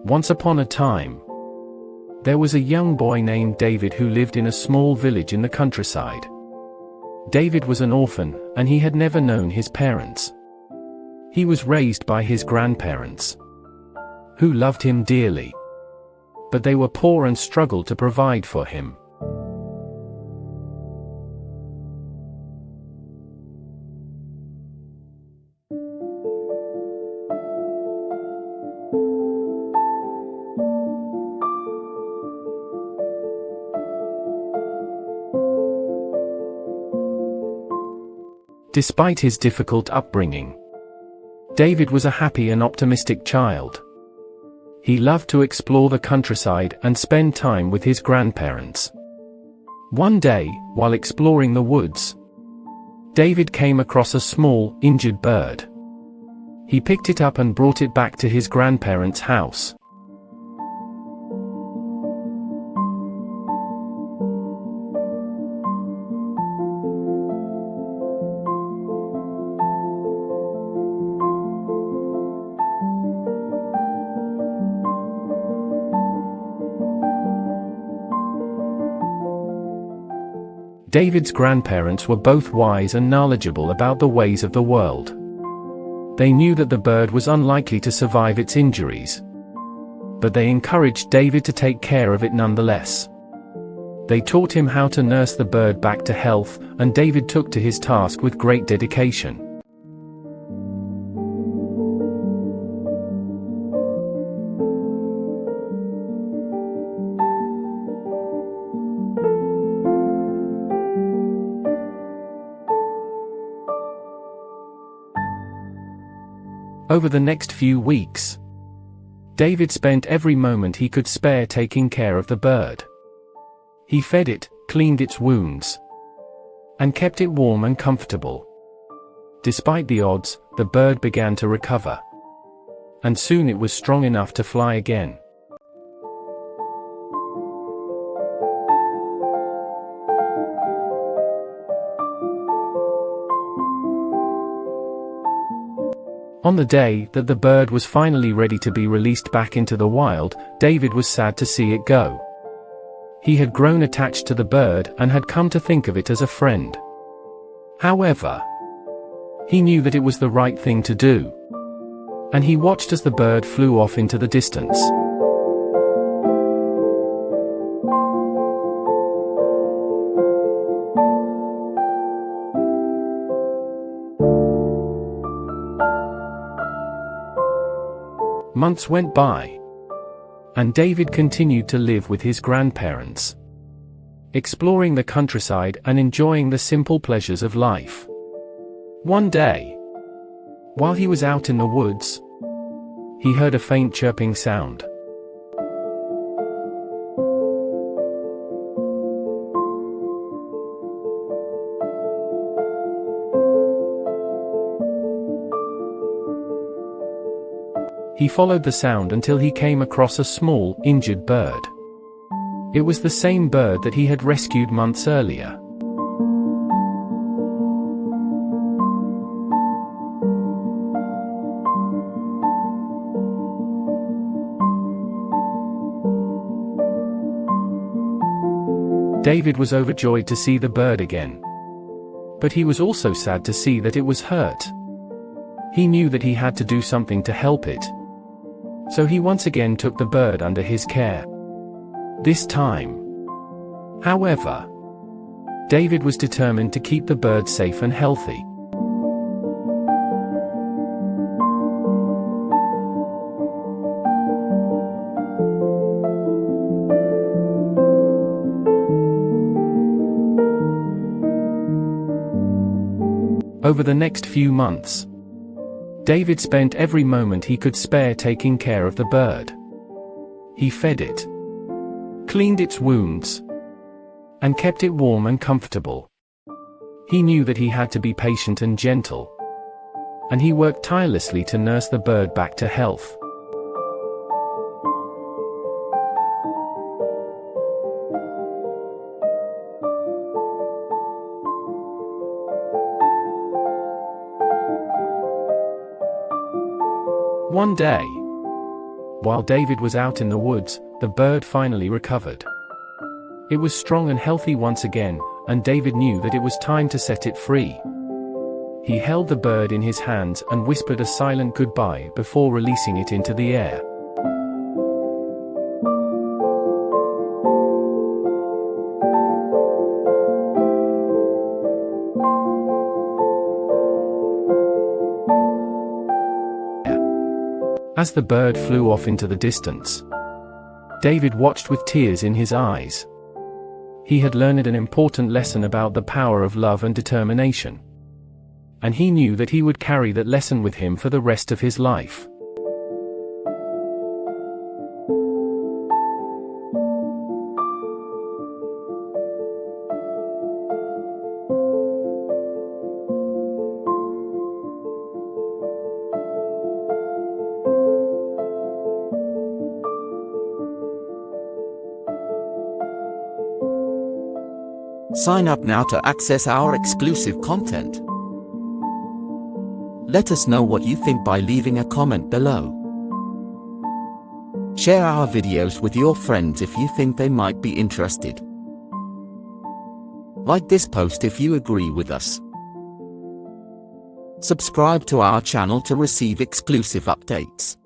Once upon a time, there was a young boy named David who lived in a small village in the countryside. David was an orphan, and he had never known his parents. He was raised by his grandparents, who loved him dearly, but they were poor and struggled to provide for him. Despite his difficult upbringing, David was a happy and optimistic child. He loved to explore the countryside and spend time with his grandparents. One day, while exploring the woods, David came across a small, injured bird. He picked it up and brought it back to his grandparents' house. David's grandparents were both wise and knowledgeable about the ways of the world. They knew that the bird was unlikely to survive its injuries, but they encouraged David to take care of it nonetheless. They taught him how to nurse the bird back to health, and David took to his task with great dedication. Over the next few weeks, David spent every moment he could spare taking care of the bird. He fed it, cleaned its wounds, and kept it warm and comfortable. Despite the odds, the bird began to recover, and soon it was strong enough to fly again. On the day that the bird was finally ready to be released back into the wild, David was sad to see it go. He had grown attached to the bird and had come to think of it as a friend. However, he knew that it was the right thing to do, and he watched as the bird flew off into the distance. Months went by, and David continued to live with his grandparents, exploring the countryside and enjoying the simple pleasures of life. One day, while he was out in the woods, he heard a faint chirping sound. He followed the sound until he came across a small, injured bird. It was the same bird that he had rescued months earlier. David was overjoyed to see the bird again, but he was also sad to see that it was hurt. He knew that he had to do something to help it, so he once again took the bird under his care. This time, however, David was determined to keep the bird safe and healthy. Over the next few months, David spent every moment he could spare taking care of the bird. He fed it, cleaned its wounds, and kept it warm and comfortable. He knew that he had to be patient and gentle, and he worked tirelessly to nurse the bird back to health. One day, While David was out in the woods, the bird finally recovered. It was strong and healthy once again, and David knew that it was time to set it free. He held the bird in his hands and whispered a silent goodbye before releasing it into the air. As the bird flew off into the distance, David watched with tears in his eyes. He had learned an important lesson about the power of love and determination. And he knew that he would carry that lesson with him for the rest of his life. Sign up now to access our exclusive content. Let us know what you think by leaving a comment below. Share our videos with your friends if you think they might be interested. Like this post if you agree with us. Subscribe to our channel to receive exclusive updates.